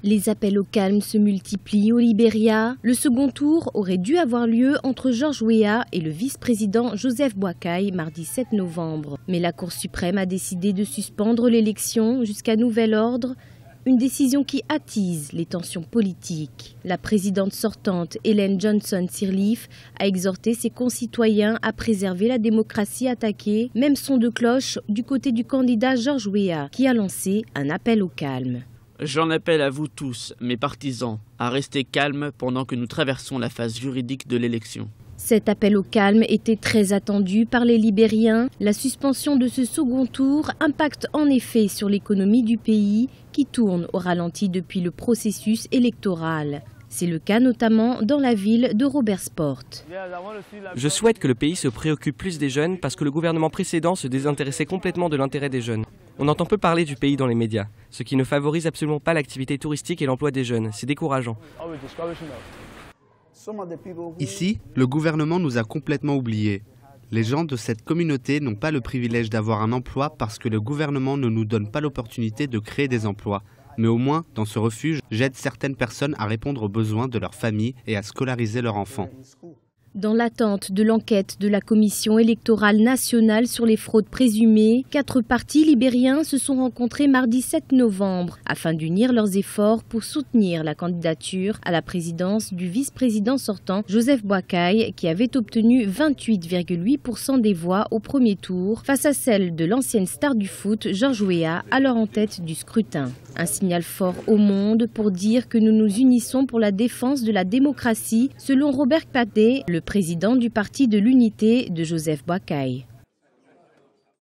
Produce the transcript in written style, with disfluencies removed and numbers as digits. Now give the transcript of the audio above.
Les appels au calme se multiplient au Libéria. Le second tour aurait dû avoir lieu entre George Weah et le vice-président Joseph Boakai mardi 7 novembre. Mais la Cour suprême a décidé de suspendre l'élection jusqu'à nouvel ordre. Une décision qui attise les tensions politiques. La présidente sortante, Ellen Johnson Sirleaf, a exhorté ses concitoyens à préserver la démocratie attaquée. Même son de cloche du côté du candidat George Weah, qui a lancé un appel au calme. J'en appelle à vous tous, mes partisans, à rester calmes pendant que nous traversons la phase juridique de l'élection. Cet appel au calme était très attendu par les Libériens. La suspension de ce second tour impacte en effet sur l'économie du pays qui tourne au ralenti depuis le processus électoral. C'est le cas notamment dans la ville de Robertsport. Je souhaite que le pays se préoccupe plus des jeunes parce que le gouvernement précédent se désintéressait complètement de l'intérêt des jeunes. On entend peu parler du pays dans les médias, ce qui ne favorise absolument pas l'activité touristique et l'emploi des jeunes. C'est décourageant. Ici, le gouvernement nous a complètement oubliés. Les gens de cette communauté n'ont pas le privilège d'avoir un emploi parce que le gouvernement ne nous donne pas l'opportunité de créer des emplois. Mais au moins, dans ce refuge, j'aide certaines personnes à répondre aux besoins de leur famille et à scolariser leurs enfants. Dans l'attente de l'enquête de la Commission électorale nationale sur les fraudes présumées, 4 partis libériens se sont rencontrés mardi 7 novembre afin d'unir leurs efforts pour soutenir la candidature à la présidence du vice-président sortant Joseph Boakai, qui avait obtenu 28,8% des voix au premier tour face à celle de l'ancienne star du foot George Weah, alors en tête du scrutin. Un signal fort au monde pour dire que nous nous unissons pour la défense de la démocratie, selon Robert Kpaté, le président du Parti de l'Unité de Joseph Boakai.